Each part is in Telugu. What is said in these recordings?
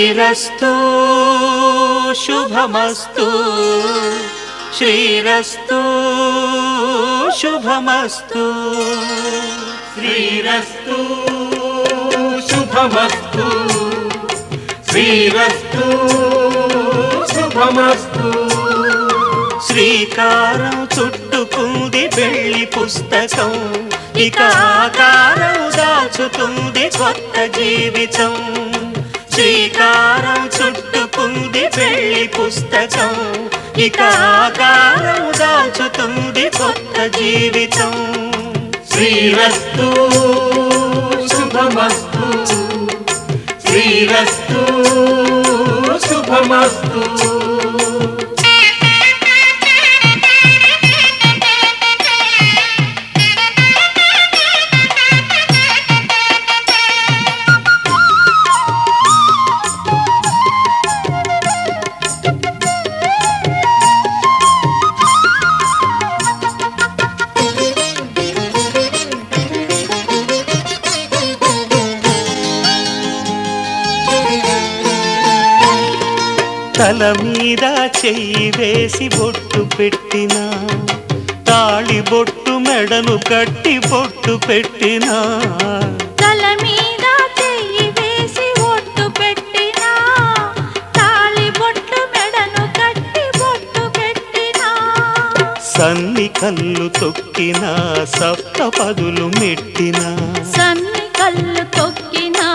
శ్రీరస్తు శుభమస్తు శ్రీరస్తు శుభమస్తు శ్రీరస్తు శుభమస్తు శ్రీరస్తు శుభమస్తు. శ్రీకారం చుట్టుకుంది వెళ్లి పుస్తకం, ఇక ఆకారం దాచుతుంది కొత్త జీవితం. శ్రీకారం చుట్టుకుంది వెళ్లి పుస్తకం, ఇక ఆకారం దాచుతుంది కొత్త జీవితం. శ్రీరస్తు శుభమస్తు శ్రీరస్తు శుభమస్తు. తల మీద చెయ్యి వేసి బొట్టు పెట్టినా, తాళి బొట్టు మెడను కట్టి బొట్టు పెట్టినా. తల మీద చెయ్యి వేసి బొట్టు పెట్టినా, తాళి బొట్టు మెడను కట్టి బొట్టు పెట్టినా. సన్ని కళ్ళు తొక్కినా సప్తపదులు మెట్టినా, సన్ని కళ్ళు తొక్కినా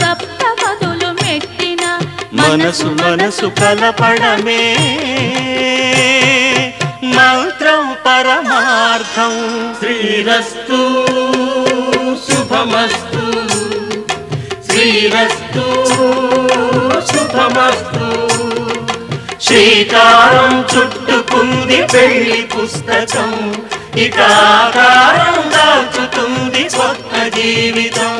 సప్తపదులు మెట్టినా. మనసు మనసు కలపడమే మంత్రం పరమార్థం. శ్రీరస్తు శుభమస్తు శ్రీరస్తు శుభమస్తు. శ్రీకారం చుట్టుకుంది పెళ్లి పుస్తకం, ఇక ఆకారం దాచుతుంది కొత్త జీవితం.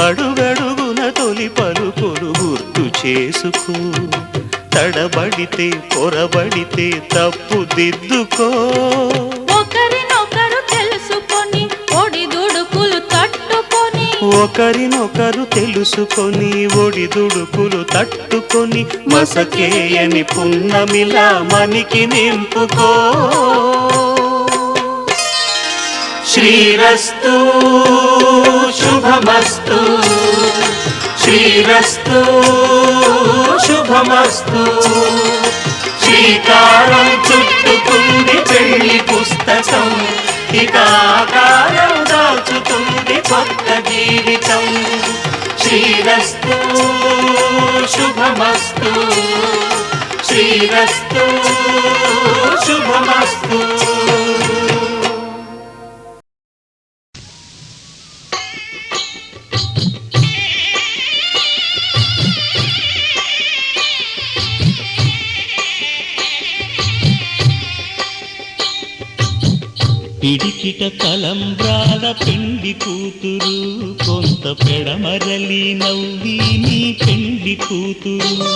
అడుగడుగున తొలి పలుకులు గుర్తు చేసుకో, తడబడితే పొరబడితే తప్పు దిద్దుకో. ఒకరినొకరు తెలుసుకొని ఒడిదుడుకులు తట్టుకొని, ఒకరినొకరు తెలుసుకొని ఒడిదుడుకులు తట్టుకొని, మసకేయని పున్నమిలా మనికి నింపుకో. శ్రీరస్తు శుభమస్తు శ్రీరస్తు శుభమస్తు. శ్రీకారం చుట్టుకుంది పెళ్లి పుస్తకం, ఇక ఆకారం దాచుతుంది కొత్త జీవితం. శ్రీరస్తు శుభమస్తు శ్రీరస్తు శుభమస్తు. పిడికిట తలంబ్రాల పెండి కూతురు, కొంత పెడమరలి నవ్వి నీ పెండి కూతురు.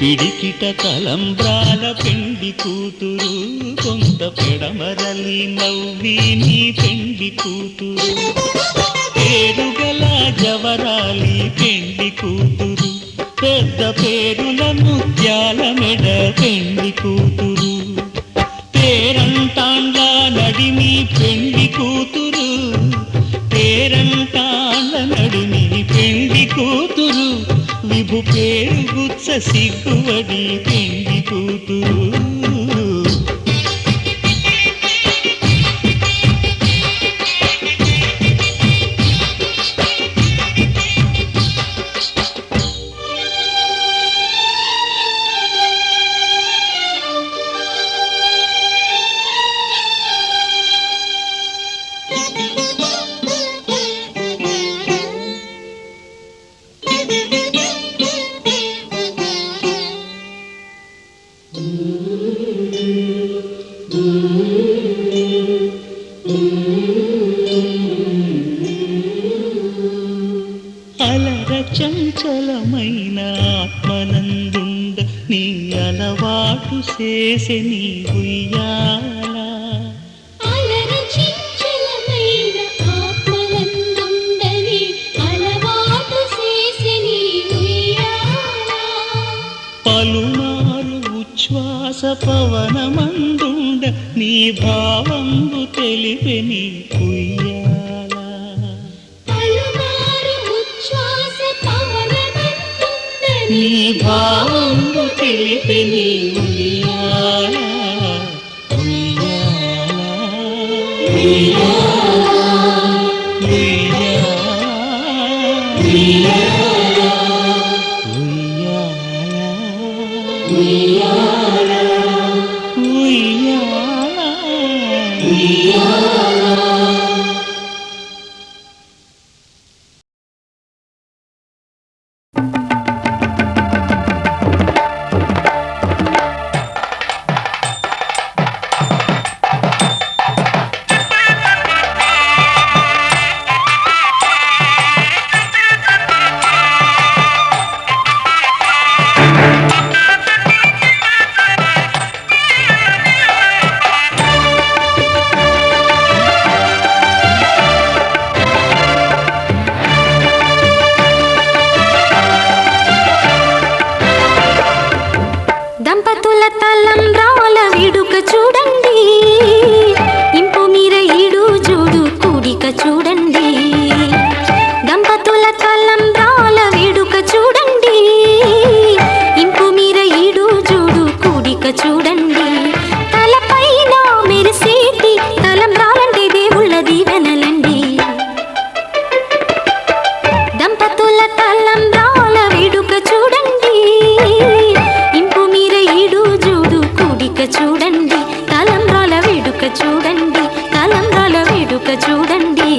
పిడికిట తలంబ్రాల పెండి కూతురు, కొంత పెడమరలి నవ్వి నీ పెండి కూతురు. పేరుగల జవరాలి పెండి కూతురు, పెద్ద పేరుల ముత్యాల మెడ పెండి కూతురు. పేరంటాండ్ల నడిమి పెండి కూతురు, పేరంటాండ్ల నడిమి పెండి కూతురు. విభు పేరు గుచ్చ సిగ్గువడి పెండి కూతురు. అలర చంచలమైన ఆత్మనందుండ నీ అలవాటు చేసే నీ ఉయ్యాల అలర చంచలమైన ఆత్మనందుండని అలవాటు చేసే నీ ఉయ్యాల పలుమారు ఉచ్ఛ్వాస పవనమందుండ నీ భావంబు తెలిపే నీ ఉయ్యాల పలుమారు ఉచ్ఛ్వాస పవనమందుండని నీ భావంబు తెలిపే నీ ఉయ్యాల దంపతుల తలంబ్రాల వేడుక చూడండి, ఇంపు మీర ఈడు జోడు కూడిక చూడండి. దంపతుల తలంబ్రాల వేడుక చూడండి, ఇంపు మీర ఈడు జోడు కూడిక చూడండి. తలపైన మెరిసేటి తలంబ్రాలంటే దేవుళ్ళ దీవెనలండి. దంపతుల తలంబ్రాల వేడుక చూడండి, ఇంపు మీర ఈడు జోడు కూడిక చూడండి. తలంబ్రాల వేడుక చూడండి, తలంబ్రాల వేడుక చూడండి.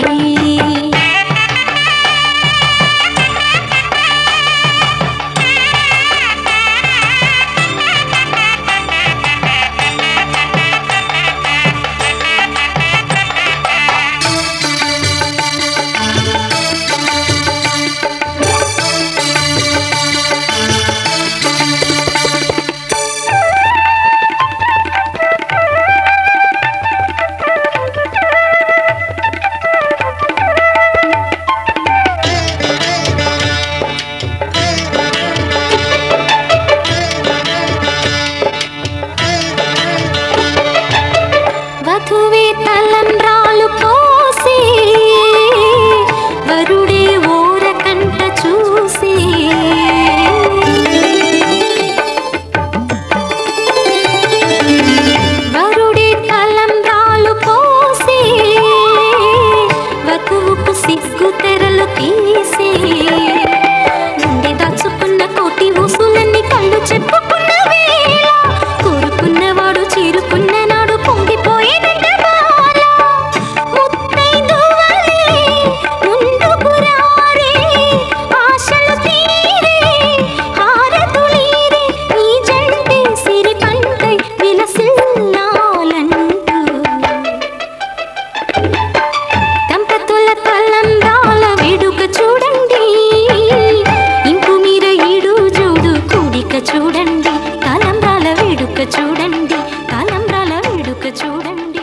వధువే తలంబ్రాలు పోసి, వరుడే ఓరకంట చూసి. వరుడే తలంబ్రాలు పోసి, వధువుకు సిగ్గు తెరలు తీసి. గుండె దాచుకున్న కోటి ఊసులన్నీ కళ్ళు చెప్పుకున్న వేళ, కోరుకున్నవాడు చేరుకున్న నాడు పొంగిపోయేదంట బాల. ముత్తైదువలే ముందుకు రారే, ఆశలు తీరే హారతులీరే, ఈ జంటే సిరి పంటై విలసిల్లాలంటూ. దంపతుల తలంబ్రాల వేడుక చూడండి, ఇంపు మీర ఈడు జోడు కూడిక చూడండి. తలంబ్రాల వేడుక చూడండి, తలంబ్రాల వేడుక చూడండి.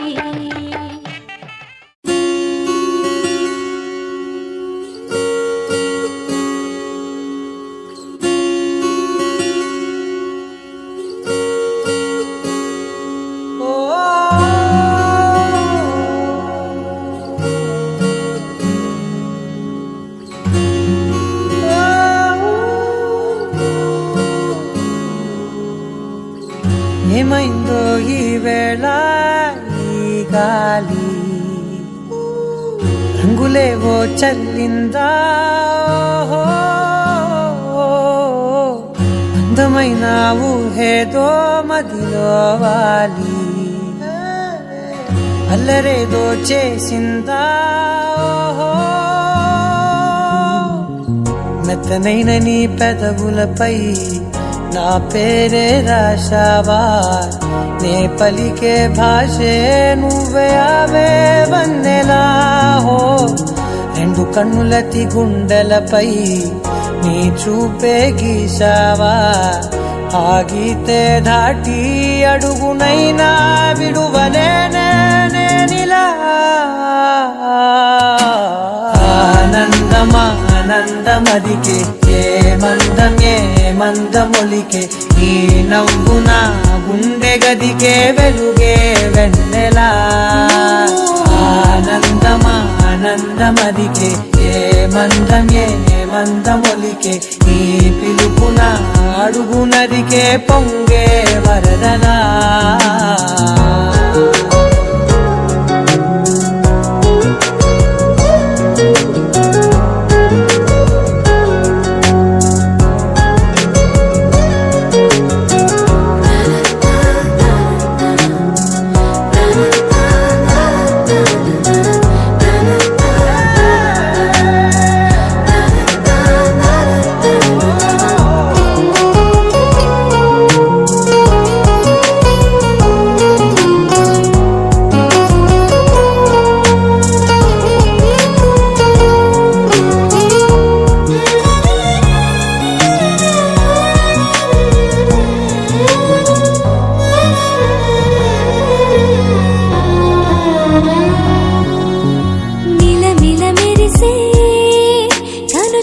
ఏమైందో ఈ వేళ ఈ గాలి, రంగులేవో చల్లిందా, అందమైన ఊహేదో మదిలో వాలి, అల్లరేదో చేసిందా. మెత్తనైన నీ పెదవులపై నా పేరే రాశావా, నే పలికే భాషే నువ్వే అవే వన్నెలా. హో రెండు కన్నులతి గుండెలపై నీ చూపే గీసావా ఆగితే దాటి అడుగునైనా విడువలేనే నేనిలా ఆనందమదికే ఏ మందమొలికే ఈ నవ్వు నా గుండె గదికే వెలుగే వెన్నెలా ఆనందమదికే ఏ మందమొలికే ఈ పిలుపున అడుగునదికే పొంగే వరదలా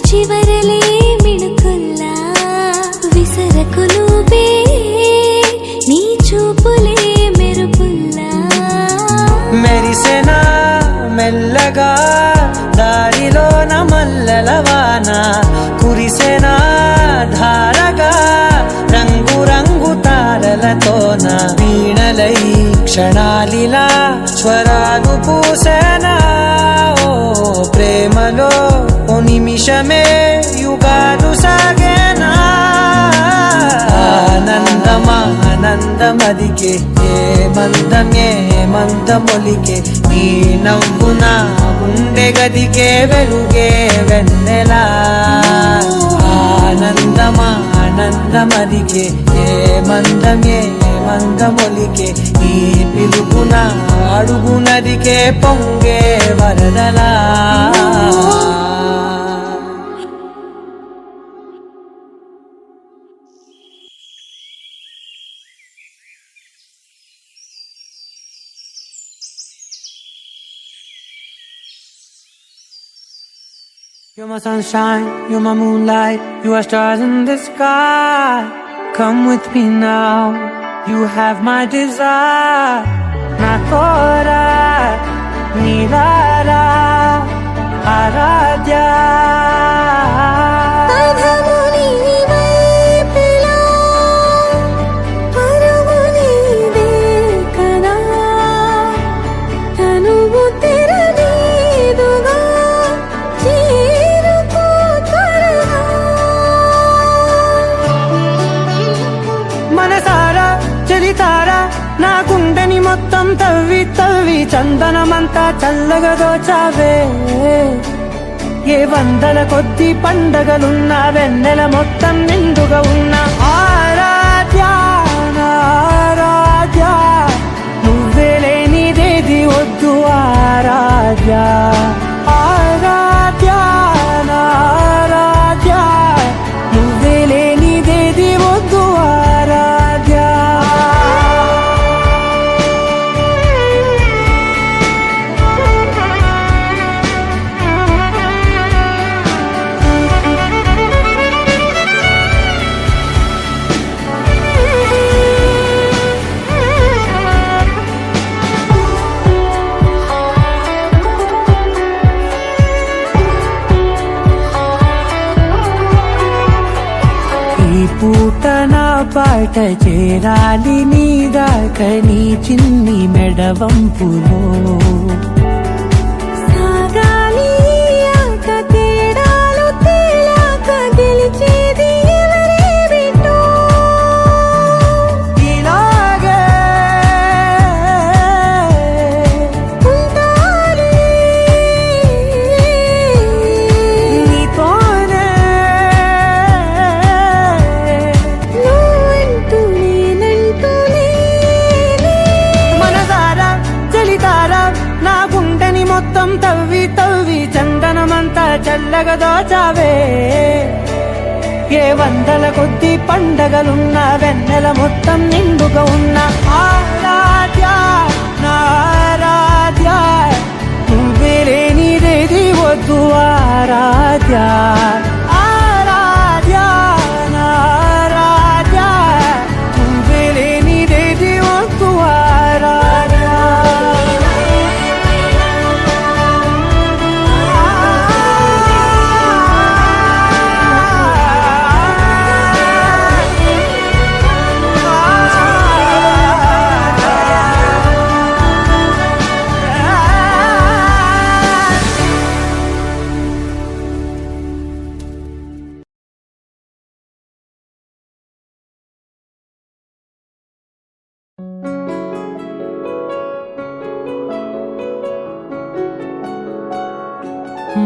చివరలే మిణుకుల్లా విసరకు నువ్వే నీ చూపులే మెరుపుల్లా మెరిసెనా మెల్లగా దారిలోన మల్లెలవాన కురిసెనా ధారగా రంగు తారలతోన వీణలై క్షణాలిలా స్వరాలు పూసెనా ఓ ప్రేమలో ఓ నిమిషమే యుగాలు సాగేనా ఆనందమదికే ఏ మందమొలికే నీ నవ్వు నా గుండె గదికే వెలుగే వెన్నెలా ఆనందమదికే ఏ మందమొలికే ఈ పిలుపున అడుగునదికే పొంగే వరదలా You're my sunshine, you're my moonlight, you are stars in the sky. Come with me now, you have my desire. Na kora, nilara, aradya. నా గుండెని మొత్తం తవ్వి చందనమంతా చల్లగా దోచావే ఏ వందల కొద్ది పండగలున్నా వెన్నెల మొత్తం నిండుగా ఉన్న ఆరాధ్య నువ్వే లేనిదేది వద్దు ఆరాధ్య నువ్వే లేనిదేది వద్దు ఆరాధ్య పూట నా పాట చేరాలి నీ దాకా నీ చిన్ని మెడవంపులో సాగాలి ఆట తేడాలు తేలాక గెలిచేది ఎవరే బిడ్డో ఇలాగే ఉంటాలి నీతోనే మనసారా చలితారా నా గుండె మెల్లగా దోచావే ఏ వందల కొద్ది పండగలున్న వెన్నెల మొత్తం నిండుగా ఉన్న ఆరాధ్య నా ఆరాధ్య నువ్వే లేనిదేది వద్దు ఆరాధ్య ఆరాధ్య నా ఆరాధ్య నువ్వే లేనిదేది వద్దు ఆరాధ్య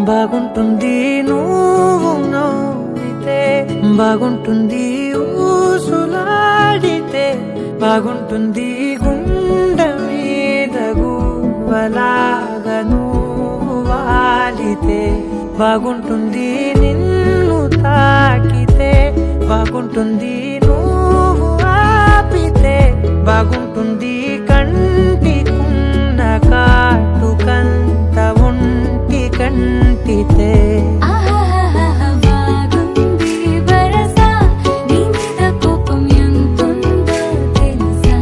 బాగుంటుంది నువ్వు నవ్వితే బాగుంటుంది ఊసులాడితే బాగుంటుంది గుండె మీద గువ్వలాగా నువ్వు వాలితే బాగుంటుంది నిన్ను తాకితే బాగుంటుంది నువ్వు ఆపితే బాగుంటుంది కంటికున్న కాటుకంత ఒంటి కంటితే బాగుంది వరస నీ మీద కోపం ఎంతుందో తెలుసా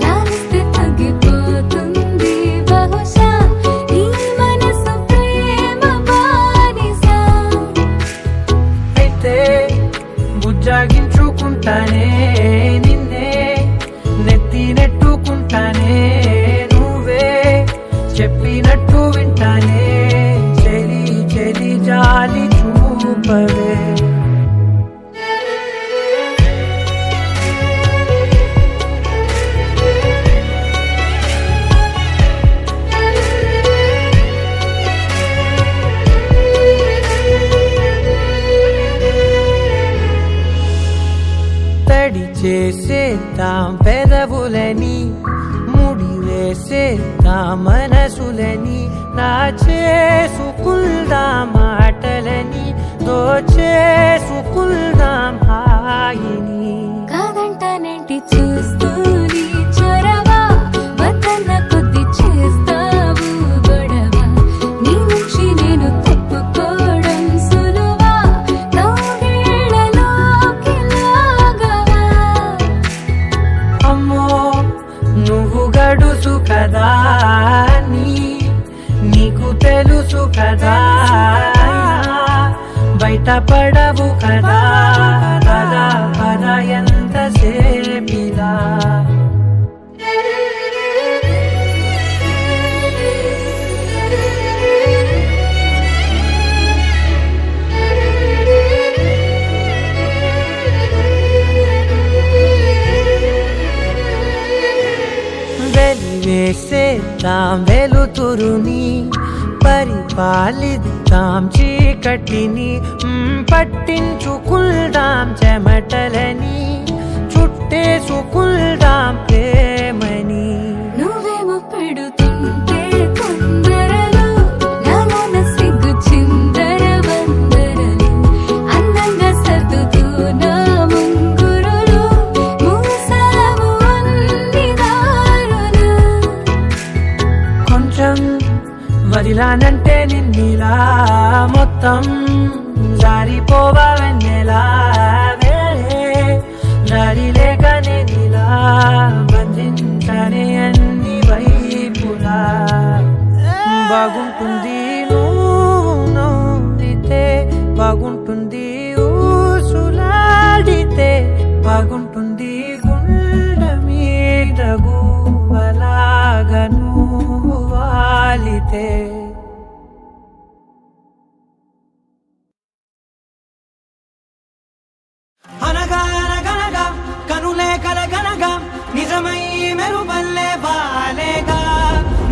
లాలిస్తే తగ్గిపోతుంది బహుశా నీ మనసు ప్రేమ బానిసా అయితే బుజ్జాగించుకుంటానే నిన్నే నెత్తి నెట్టుకుంటానే నువ్వే చెప్పినట్టు వింటానే చెలి చెలి జాలి చూపవే తడి చేసేద్దాం పెదవులని ముడి వేసేద్దాం మనసులని నా చేసుకుందాం మాటలని దోచేసుకుందాం హాయిని కాదంటానేంటి చూస్తూని చొరవ వద్దన్న కొద్ది చేస్తావు గొడవ నీ నుంచి నేను తప్పుకోవడం సులువా నవ్వేళ్ళలోకి లాగవా అమ్మో నువ్వు గడుసు కదా నీకు తెలుసు కదా బయట పడవు కదా పద పద ఎంతసేపిలా వెలివేసేద్దాం వెలుతురుని పరిపాలిద్దాం చీకటిని పట్టించుకుందాం చెమటలని చుట్టేసుకుందాం ప్రేమని నువ్వేమో పెడుతుంటే కొందరలు నాలోన సిగ్గు చిందర వందరలు అందంగా సర్దుతూ నా ముంగురులు మూసావు అన్ని దారులు కొంచెం వదిలానంటే నిన్నిలా మొత్తం జారిపోవా వెన్నెలా వేరే దారి లేక నేనిలా బంధించనే అన్ని వైపులా బాగుంటుంది నువ్వు నవ్వితే బాగుంటుంది ఊసులాడితే బాగుంటుంది గుండె మీద గువ్వలాగా నువ్వు వాలితే అనగా అనగనగా కనులే కలగనగా నిజమై మెరుపల్లే బాలేగా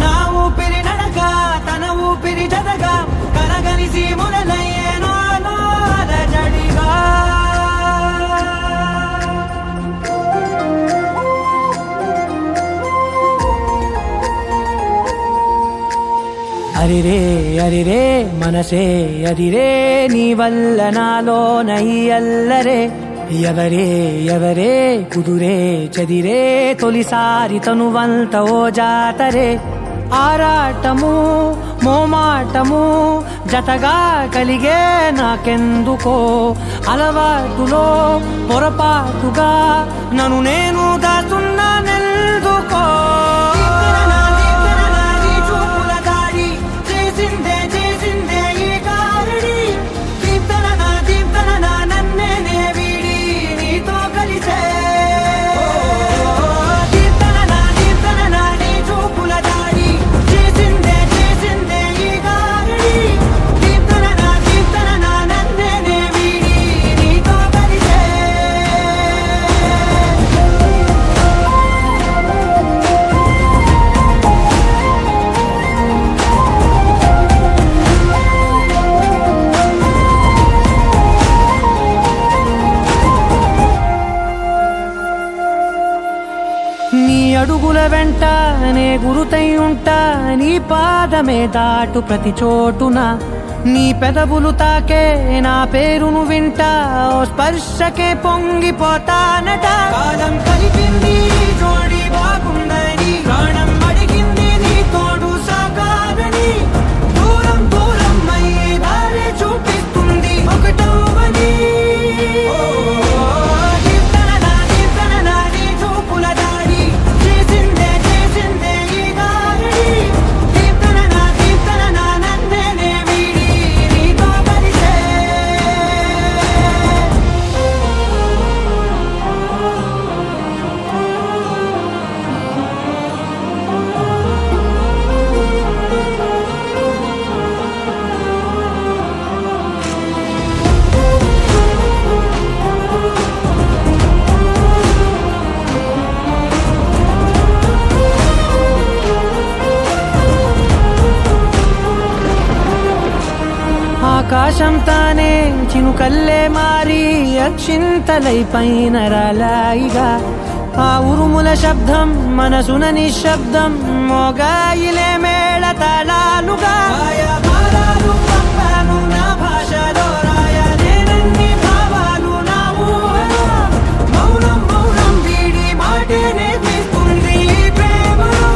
నా ఊపిరి నడక తన ఊపిరి జతగా కలగలిసి మొదలయ్యే నాలో అలజడిగా అరిరే అరిరే మనసే అరిరే నీ వల్ల నాలోన ఈ అల్లరే ఎవరే ఎవరే కుదురే చదిరే తొలిసారి తనువంత ఓ జాతరే ఆరాటము మోమాటము జతగా కలిగే నాకెందుకో అలవాటులో పొరపాటుగా నన్ను నేను దాచున్నానెందుకో అడుగుల వెంట నే గురుతై ఉంటా నీ పాదమే దాటు ప్రతి చోటున నీ పెదవులు తాకే నా పేరును వింటా ఓ స్పర్శకే పొంగిపోతానట కాలం కలిపింది జోడి బాగుందని ప్రాణం అడిగింది నీ తోడు సాగాలని దూరం దూరం అయ్యే దారి చూపిస్తుంది ఒకటవని ఆకాశం తానే చినుకల్లే మారి అక్షింతలై పైన రాలాయిగా ఆ ఉరుముల శబ్దం మనసున నిశ్శబ్దం మోగాయిలే మేళ తాళాలుగా నా భాషలో రాయలేనన్ని భావాలు నా ఊహలో మౌనం మౌనం వీడి మాటే నేర్పిస్తుంది ప్రేమలో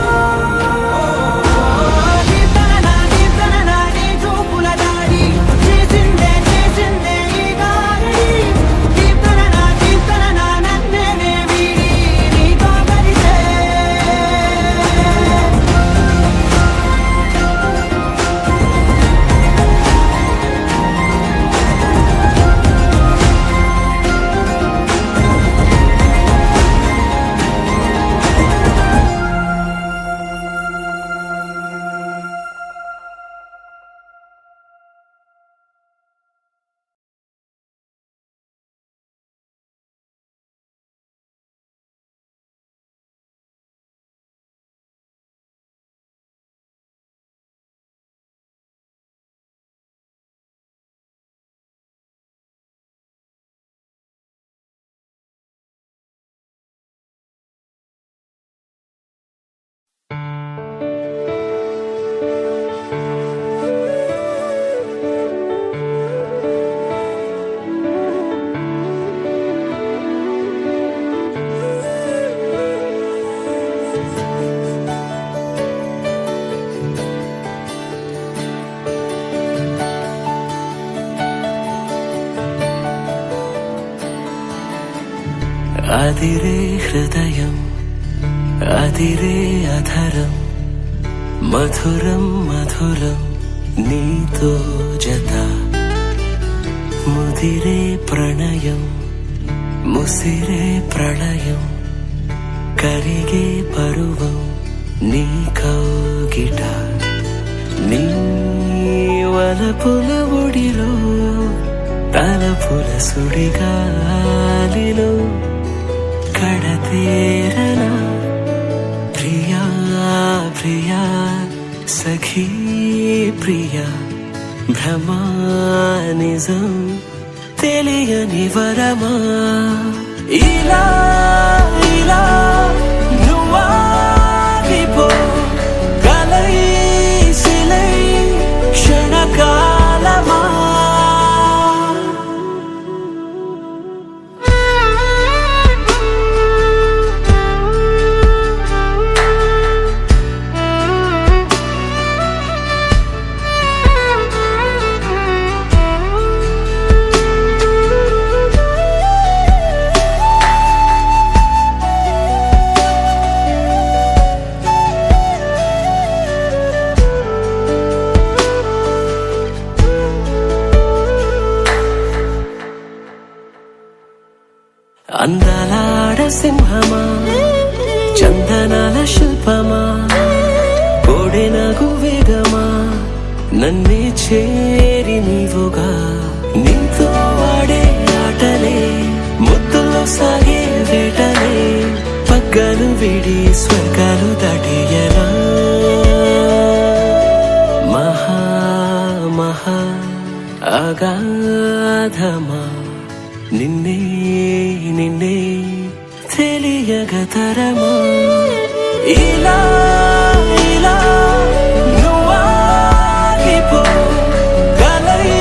అదిరే హృదయం అదిరే అధరం మధురం మధురం నీతో జత ముదిరే ప్రణయం ముసిరే ప్రళయం కరిగే పరువం నీ కౌగిట నీ వలపుల ఒడిలో తలపుల సుడిగాలిలో కడతేరనా ప్రియా ప్రియా సఖీ ప్రియా భ్రమా నిజం తెలియని వరమా ఇలా ఇలా నువ్వాగిపో కలై సిలై అందాలాడ సింహమా చందనాల శిల్పమా కోడెనగు వేగమా నన్నే చేరి నీవుగా నీతో ఆడే ఆటలే ముద్దుల్లో సాగే వేటలే పక్కను విడి స్వర్గాలు దాటేయరా మహా మహా అగాధమా నిన్నే నిన్నే తెలియగతరమా ఇలా ఇలా నువ్వాగిపో గలై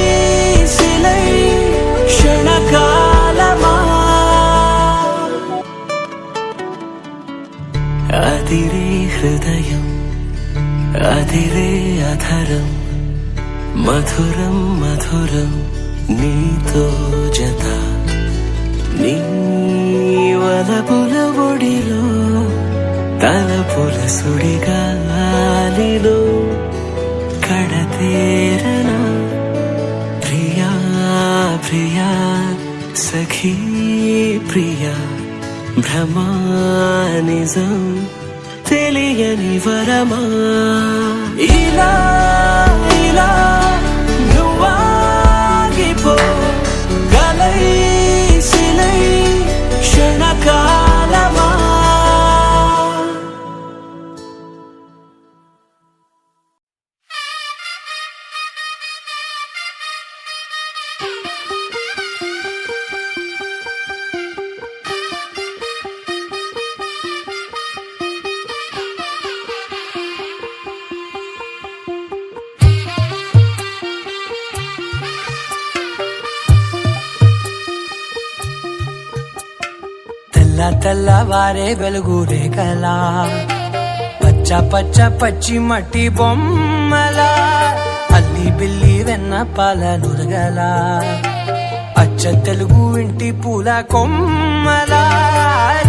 సిలై క్షణకాలమా అదిరే హృదయం అదిరే అధరం మధురం మధురం నీతో జత నీ వలపుల ఒడిలో తలపుల సుడిగాలిలో కడతేరనా ప్రియా ప్రియా సఖీ ప్రియా భ్రమానిజం తెలియని వరమా ఇలా ఇలా నువ్వాగిపో గలై సిలై క్షణకాలమా తెల్లవారే వెలుగు రేఖలా పచ్చ పచ్చ పచ్చి మట్టి బొమ్మలా అల్లి బిల్లి వెన్న పాల నురగలా అచ్చ తెలుగు ఇంటి పూల కొమ్మలా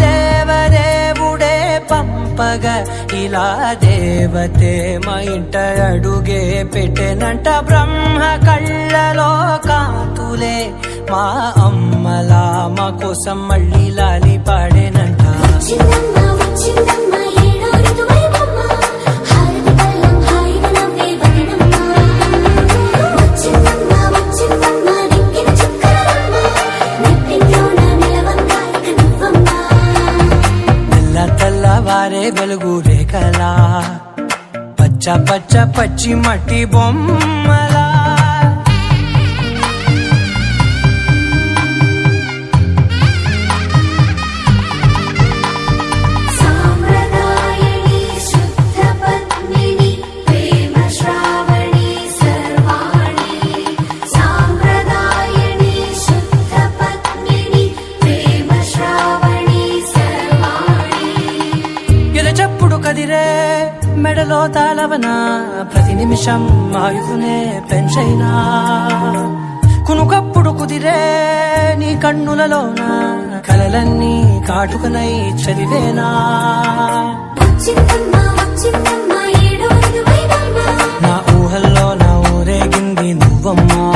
దేవదేవుడే పంపగా ఇలా దేవతే మా ఇంట అడుగే పెట్టెనంట బ్రహ్మ కళ్ళలో కాంతులే మా అమ్మలా మా కోసం మళ్ళీ లాలి పాడేనంట వచ్చిందమ్మ వచ్చిందమ్మ ఏడో ఋతువైవమ్మ హారతి పళ్ళం హాయిగా నవ్వే వదనమ్మ వచ్చిందమ్మ వచ్చిందమ్మ నెక్కిన చుక్కలమ్మ నెట్టింట్లోన నిలవంగా ఇక నువ్వమ్మ తెల్లవారే వెలుగు రేఖలా పచ్చ పచ్చ పచ్చి మట్టి బొమ్మలా సాంప్రదాయని శుద్ధ పద్మిని ప్రేమ శ్రావణి సర్వాణి సాంప్రదాయని శుద్ధ పద్మిని ప్రేమ శ్రావణి సర్వాణి ఎరచప్పుడు కదిరే మెడలో తాళవన ప్రతి నిమిషం ఆయుధునే పెంచైనా కునుకప్పుడు కుదిరే నీ కన్నులలోన కలలన్నీ కాటుకనై చదివేనా వచ్చిందమ్మ వచ్చిందమ్మ ఏడో ఋతువైవమ్మ నా ఊహల్లో నా ఊరేగింది నువ్వమ్మా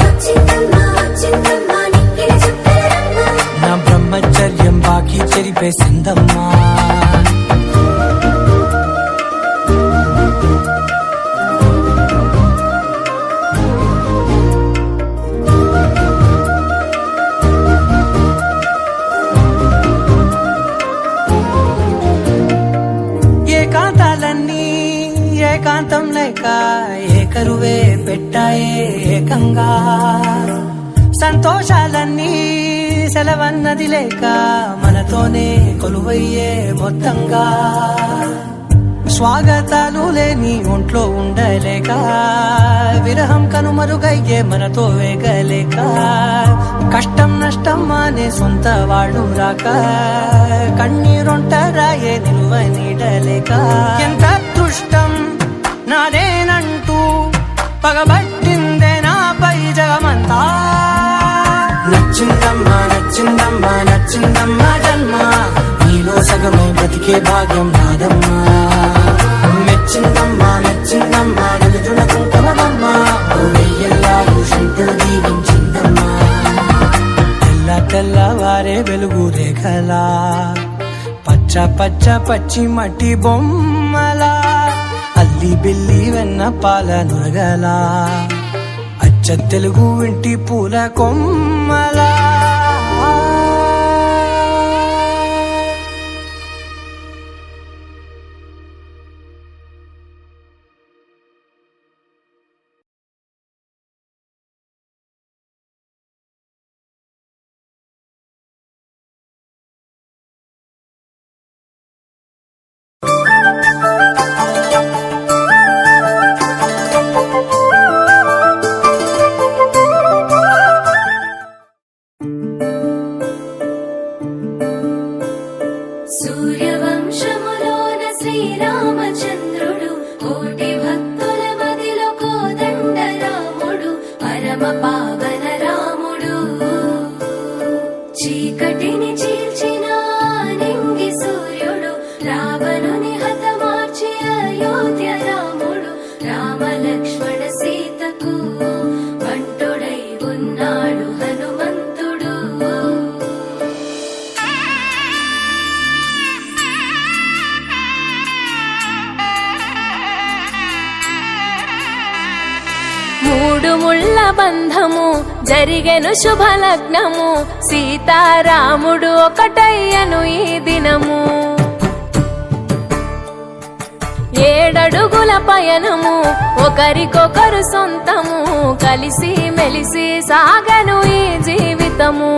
వచ్చిందమ్మ వచ్చిందమ్మ నెక్కిన చుక్కలమ్మ నా బ్రహ్మచర్యం బాకీ చెరిపేసిందమ్మా ఏకాంతాలన్నీ ఏకాంతం లేక ఏకరువే పెట్టాయే ఏకంగా సంతోషాలన్నీ సెలవన్నది లేక మనతోనే కొలువయ్యే మొత్తంగా స్వాగతాలు లేని ఒంట్లో ఉండలేక విరహం కనుమరుగయ్యే మనతో వేగలేక కష్టం నష్టం అనే సొంత వాళ్ళు రాక కన్నీరొంటరాయే నిలువ నీడలేక ఎంత అదృష్టం నాదేనంటూ పగబట్టిందే నాపై జగమంతా నచ్చిందమ్మా నచ్చిందమ్మా నచ్చిందమ్మా జన్మ నీలో సగమే బ్రతికే భాగ్యం నాదమ్మా మెచ్చిందమ్మా మెచ్చిందమ్మా నిలుచున కుంకుమమ్మా వెయ్యల్లా శంకులు దీవించిందమ్మా తెల్లవారి నగలా పచ్చ పచ్చ పచ్చి మట్టి బొమ్మలా అల్లి బిల్లి వెన్న పాల నగలా అచ్చ తెలుగు ఇంటి పూల కొమ్మలా సూర్యవంశములోన శ్రీరామచంద్రుడు కోటి భక్తుల మదిలో కోదండ రాముడు పరమ పావన రాముడు చీకటిని చీల్చిన నింగి సూర్యుడు రావణుని హతమార్చి అయోధ్య రాముడు రామ లక్ష్మణ సీతకు బంటుడై ఉన్నాడు హనుమంతుడు మూడు ముళ్ళ బంధము జరిగెను శుభలగ్నము సీతారాముడు ఒకటయ్యను ఈ దినము 7 అడుగుల పయనము ఒకరికొకరు సొంతము కలిసి మెలిసి సాగను ఈ జీవితము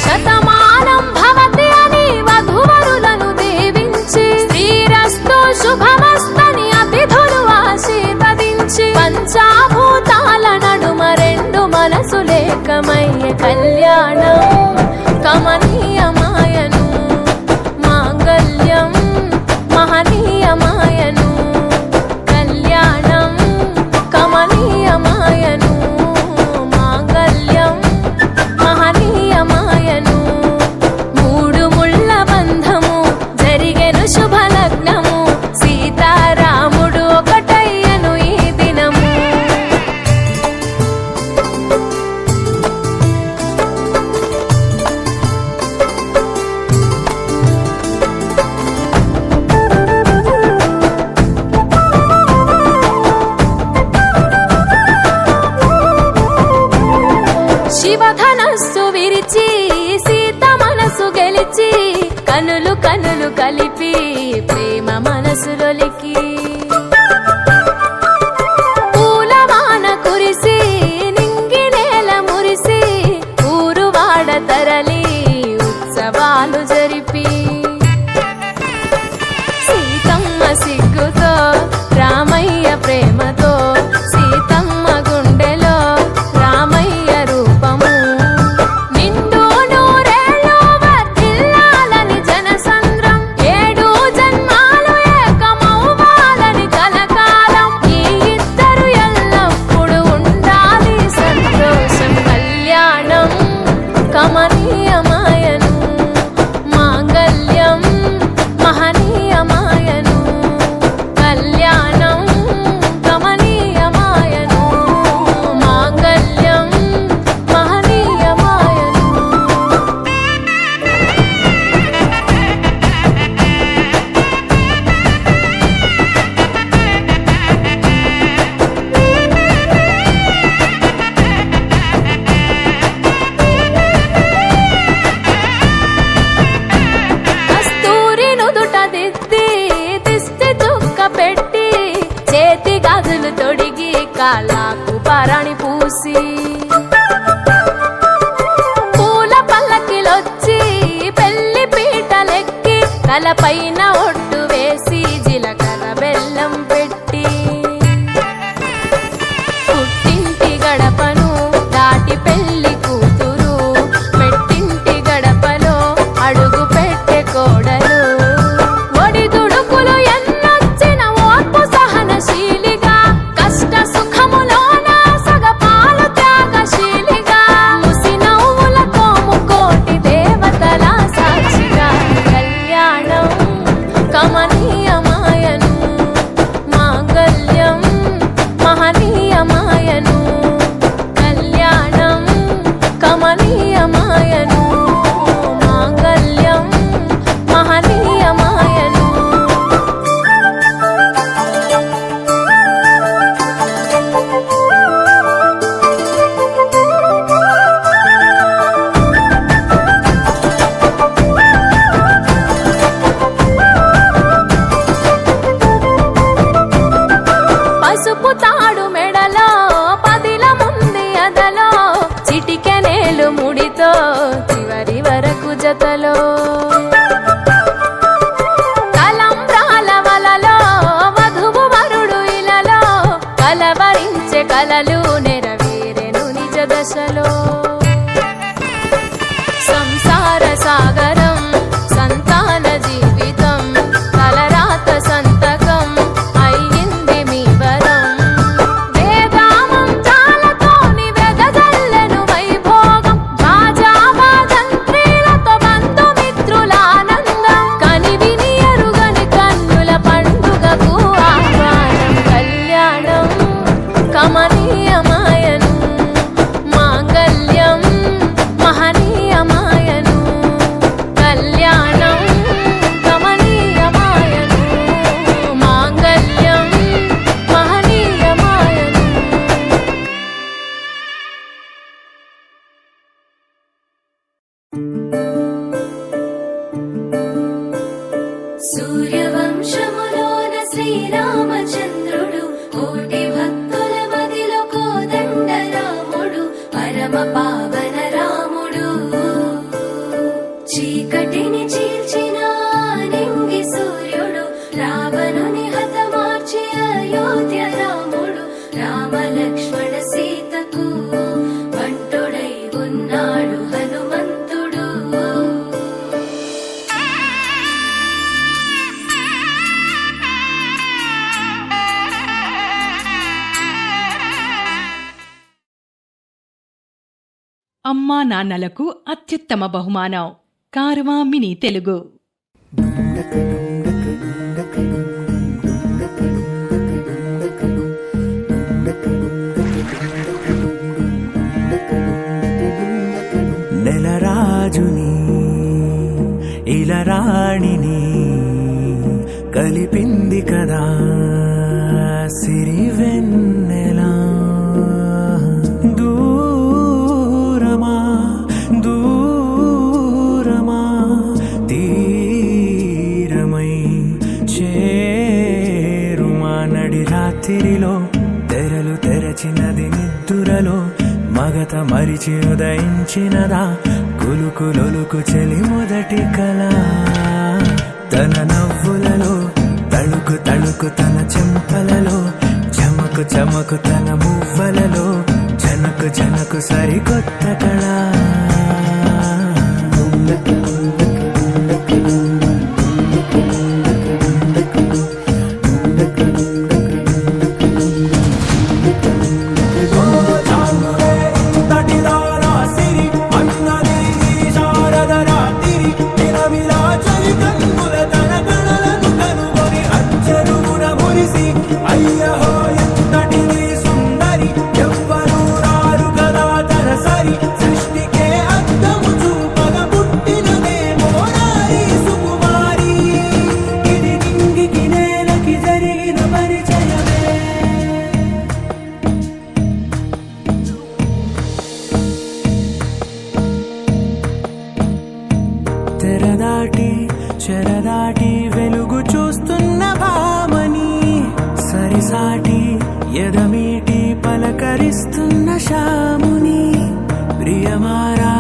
శతమానం భవతి అని వధువరులను దీవించి శ్రీరస్తు శుభమస్తని అతిథులు ఆశీర్వదించి పంచాభూతాల నడుమ 2 మనసులేకమయ్యే కళ్యాణం కమనీయమాయను మాంగళ్యం మహనీయమాయను కళ్యాణం కమనీయమాయను మాంగళ్యం మహనీయమాయను 3 ముళ్ళ బంధము జరిగెను శుభలగ్నము సీతారాముడు ఒకటయ్యను ఈ దినము శివధనస్సు విరిచి సీత మనసు గెలిచి కనులు కనులు కలిపి ప్రేమ మనసులొలికి పూలవాన కురిసి నింగి నేల మురిసి ఊరు వాడ తరలి ఉత్సవాలు జరిపి సీతమ్మ సిగ్గుతో రామయ్య ప్రేమతో సీతమ్మ గుండెలో రామయ్య రూపము నిండు నూరేళ్ళు వర్ధిల్లాలని జనసంద్రం 7 జన్మాలు ఏకమవ్వాలని కలకాలం ఈ ఇద్దరు ఎల్లప్పుడు ఉండాలి సంతోషం కళ్యాణం కమనీయమాయను మాంగళ్యం మహనీయమాయను కళ్యాణం కమనీయమాయను మాంగళ్యం మహనీయమాయను కస్తూరి నుదుట దిద్ది దిష్టి చుక్క పెట్టి చేతి గాజులు తొడిగి కాళ్ళకు పరాణి పూసి పూల పల్లకిలొచ్చి పెళ్లి పీటలెక్కి తలపైన ఒట్టు వేసి జీలకర్ర బెల్లం పెట్టి పుట్టింటి గడపను దాటి పెళ్లి కూతురు మెట్టింటి గడపలో అడుగు పెట్టే కోడలు ఒడిదుడుకులు ఎన్నొచ్చిన ఓర్పు సహనశీలిగా కష్ట సుఖములోన సగపాలు త్యాగశీలిగా ముసి నవ్వులతో ముకోటి దేవతల సాక్షిగా కళ్యాణం కలలు నెరవేరెను నిజ దశలో సంసార సాగరం సంతాన జీవితం తలరాత సంతకం అయ్యింది మీ వరం వేదామం చాలతోని వెదజల్లెను వైభోగం భాజావాదంత్రీలతో బంధుమిత్రులానందం కనివిని ఎరుగని కన్నుల పండుగకు ఆహ్వానం కళ్యాణం కమనీయమాయను మాంగళ్యం మహనీయమాయను కళ్యాణం కమనీయమాయను మాంగళ్యం మహనీయమాయను సూర్యవంశములోన శ్రీరామచంద్రుడు కోటి భక్తుల మదిలో కోదండ రాముడు పరమ పావన రాముడు చీకటిని చీల్చిన నింగి సూర్యుడు రావణుని హతమార్చి అయోధ్య రాముడు రామ లక్ష్మణ సీతకు బంటుడై ఉన్నాడు హనుమంతుడు అమ్మా నాన్నలకు అత్యుత్తమ బహుమానం కారవా మినీ తెలుగు. నెలరాజుని ఇలరాణిని కలిపింది కదా సిరి వెన్నెలా దూరమా దూరమా తీరమై చేరుమా నడి రాత్రిలో తెరలు తెరచినది నిద్దురలో మగత మరిచి ఉదయించినదా కులుకులొలుకు చెలి మొదటి కళ తన నవ్వులలో తళుకు తళుకు తన చెంపలలో చమకు చమకు తన మువ్వలలో జనకు జనకు సరికొత్త కళ తెరదాటి చెరదాటి వెలుగు చూస్తున్న భామని సరిసాటి ఎదమీటి పలకరిస్తున్న శాముని ప్రియమారా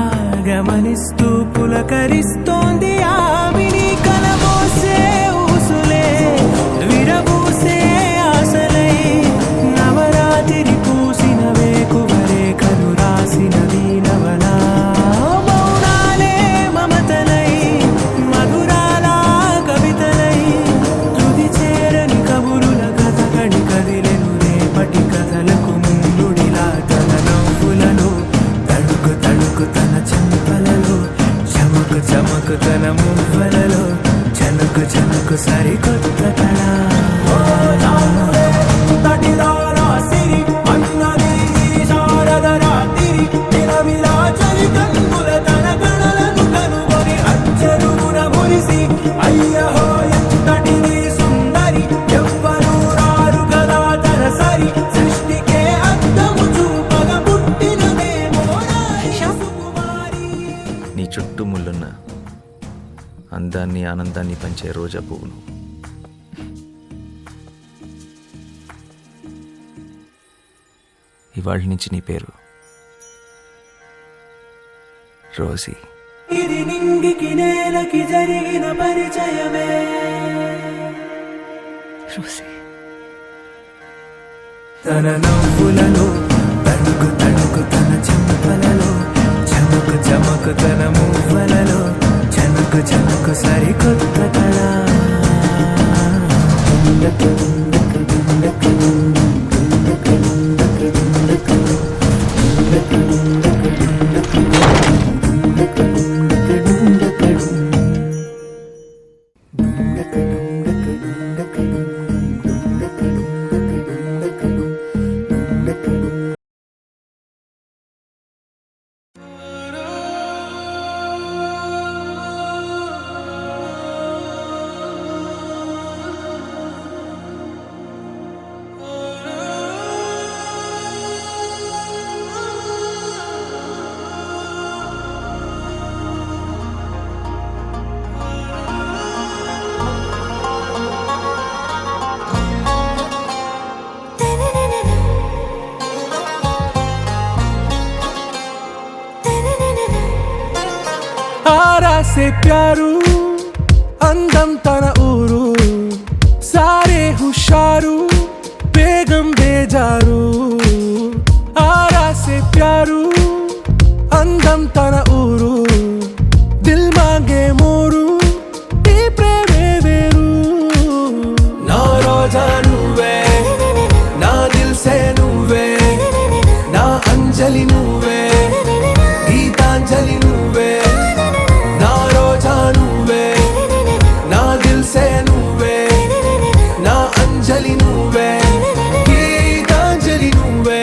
గమనిస్తూ పులకరిస్తోంది ఆవిని కలబోసే ఊసులే విరబూసే ఆశలై నవరాత్రి పూసిన వేకువరే కలు రాసిన దీనవలా మౌనాలే మమతలై మధురాల కవితలై తుది చేరని కబురుల కథ కడి కదిలెను రేపటి కథలకు ముందుడిలా తన నవ్వులలో తడుకు తడుకు తన చెంపలలో చమకు చమకు తన మువ్వలలో జనకు జనకు సరికొత్త కళ నీ చుట్టూ ముళ్ళున్న అందాన్ని ఆనందాన్ని పంచే రోజా పువ్వును ఇవాళ నుంచి నీ పేరు రోజీ. ఇది నింగికి నేలకి జరిగిన పరిచయమే రోజీ తన నవ్వులలో ఆరా సే ప్యారు అందం తన ఊరు సారే హుషారు బేగం బేజారు ఆరా సే ప్యారు అందం తన ఊరు దిల్ మాంగే మోరు ఈ ప్రేమే వేరు నా రోజా నువ్వే నా దిల్ సే నువ్వే నా అంజలి నువ్వే గీతాంజలి నువ్వే నా రోజా నువ్వే నా దిల్ సే నువ్వే నా అంజలి నువ్వే గీతాంజలి నువ్వే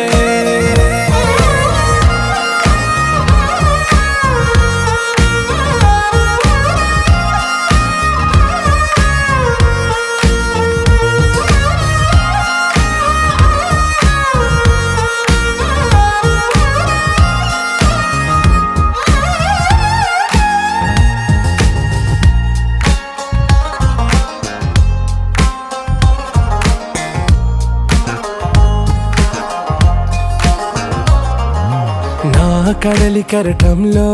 నా కడలి కరటంలో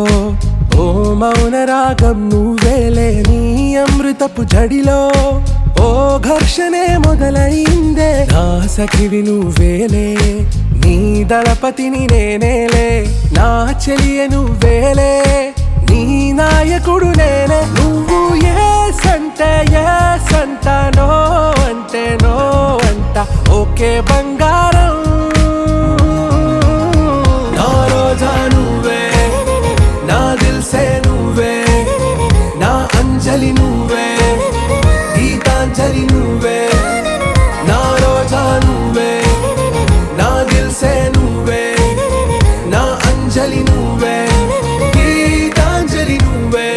ఓ మౌన రాగం నువ్వేలే నీ అమృతపు జడిలో ఓ ఘర్షణే మొదలైందే నా సఖివి నువ్వేలే నీ దళపతిని నేనేలే నా చెలియ నువ్వేలే నీ నాయకుడు నేనే నువ్వు ఏ సంట నో అంటే నో అంట ఓకే బంగారం నా రోజా నువ్వే నా దిల్ సే నువ్వే నా అంజలి నువ్వే గీతాంజలి నువ్వే నా రోజా నువ్వే నా దిల్ సే నువ్వే నా అంజలి నువ్వే గీతాంజలి నువ్వే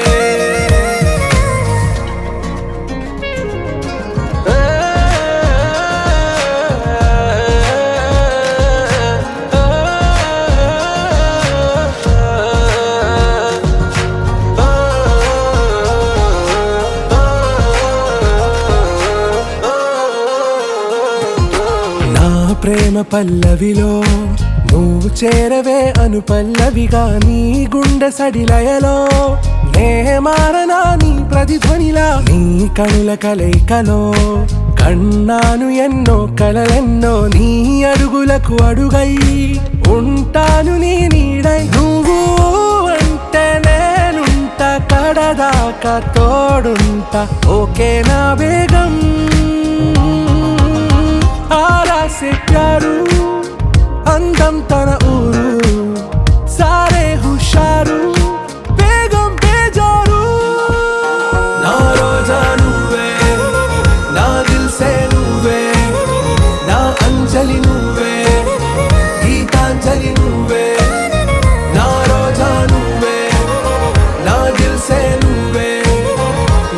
ప్రేమ పల్లవిలో నువ్వు చేరవే అను పల్లవిగా నీ గుండె సడిలయలో నే మారనా నీ ప్రతిధ్వనిలా నీ కనుల కలయికలో కన్నాను ఎన్నో కలలెన్నో నీ అడుగులకు అడుగై ఉంటాను నీ నీడై నువ్వు అంటే నేనుంట కడదాకా తోడుంటా ఓకే నా బేగం ఆరా సే ప్యారు అందం తన ఊరు సారే హుషారు బేగం బేజారు నా రోజా నువ్వే నా దిల్ సే నువ్వే నా అంజలి నువ్వే గీతాంజలి నువ్వే నా రోజా నువ్వే నా దిల్ సే నువ్వే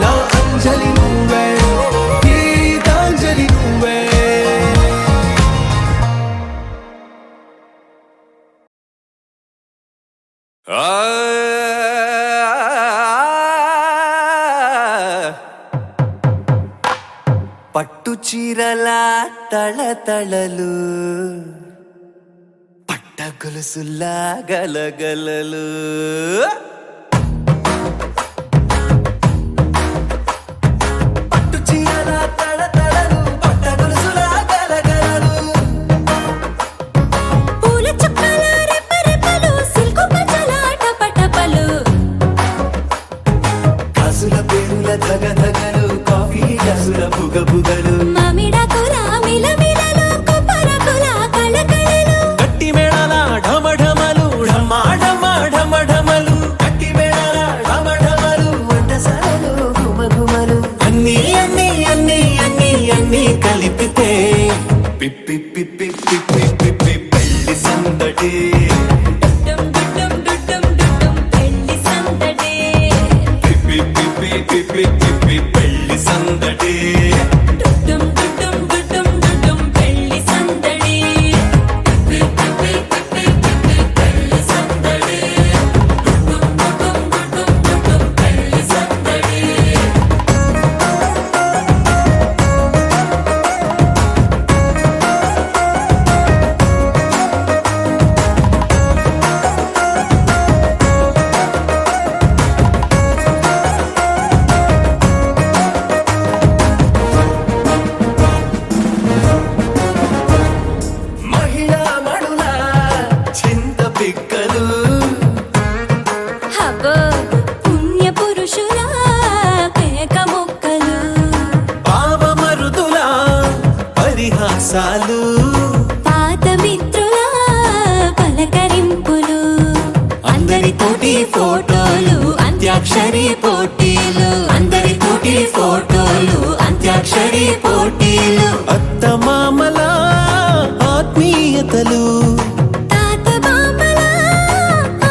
నా అంజలి నువ్వే గీతాంజలి నువ్వే పట్టు చీరల తళతళలు పట్ట గొలుసులా గలగలలు పట్టు చీరల తళతళలు పట్ట గొలుసులా గలగలలు పూల చుక్కల రెపరెపలు సిల్కు పచ్చల టపటపలు గాజుల పేరుల ధగధగలు కాఫీ గాజుల బుగబుగలు మామిడాకుల మిలమిలలు కొబ్బరకుల కళకళలు గట్టి మేళాల ఢమఢమలు ఢమాఢమలు గట్టి మేళాల ఢమఢమలు వంటసాలలు గుమగుమలు అన్నీ అన్నీ అన్నీ అన్నీ అన్నీ కలిపితే పిప్పి పిప్పి పిప్పి పిప్పి పెళ్లి సందడి డుడ్డం డుడ్డం డుడ్డం డుడ్డం పెళ్లి సందడి పిప్పి పిప్పి పిప్పి పిప్పి పెళ్లి సందడి డుడ్డం డుడ్డం డుడ్డం డుడ్డం పెళ్లి సందడి పిప్పి పిప్పి పిప్పి పిప్పి పెళ్లి సందడి డుడ్డం డుడ్డం డుడ్డం డుడ్డం పెళ్లి సందడి ఫోటోలు అంత్యాక్షరి పోటీలు అందరితోటి ఫోటోలు అంత్యాక్షరి పోటీలు అత్తమామల ఆత్మీయతలు తాత బామ్మల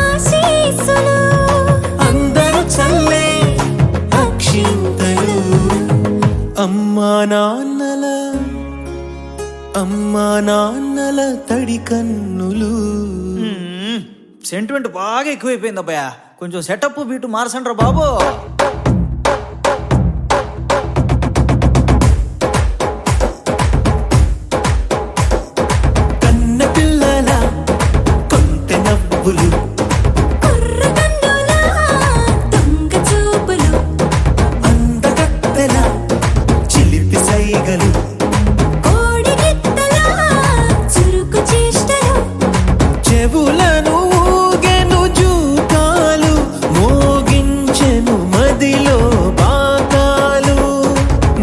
ఆశీస్సులు అందరూ చల్లే అక్షింతలు అమ్మా నాన్నల తడి కన్నులు. సెంటిమెంట్ బాగా ఎక్కువైపోయింది అబ్బాయా, కొంచెం సెటప్ బీటు మార్చండ్రా బాబు. కన్న పిల్లల కొంత నవ్వులు కుర్ర కన్నుల దొంగ చూపులు అందగత్తెల చిలిపి సైగలు కోడి గిత్తల చురుకు చేష్టలు చెవులను ఊగెను జూకాలు మోగించెను మదిలో బాకాలు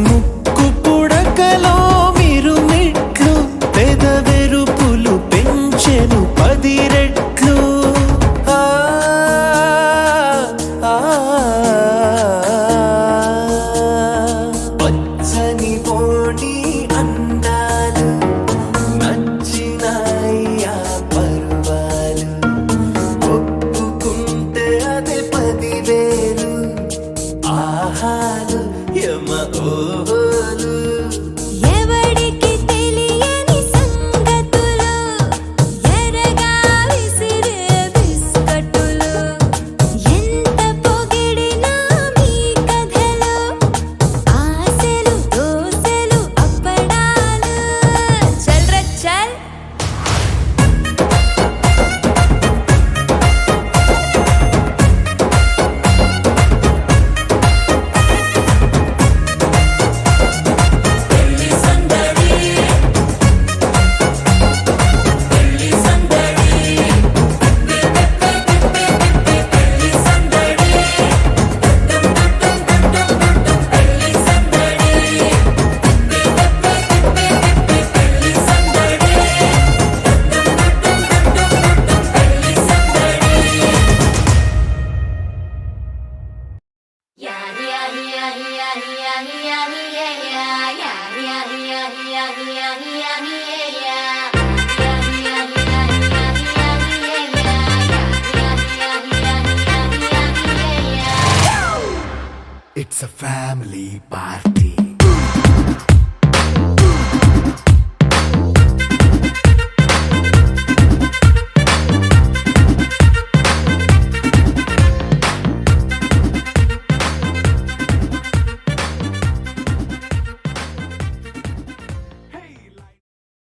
ముక్కు పుడకలో మిరుమిట్లు పెదవెరుపులు పెంచెను 10 రెట్లు. ఆ, ఆ, పచ్చని పోటీ అందాలు నచ్చినాయ్యా పర్వాలు ఒప్పుకుంటే అదే 10,000 ఆహాలు యమ ఓహోలు ఎవడికి తెలియని సంగతులు ఎరగా విసిరే బిస్కట్టులు ఎంత పొగిడినా మీ కథలు ఆశలు దోశలు అప్పడాలు చల్ రే చల్ పెళ్లి సందడి పెళ్లి సందడి పెళ్లి సందడి పెళ్లి సందడి పెళ్లి సందడి It's a family party.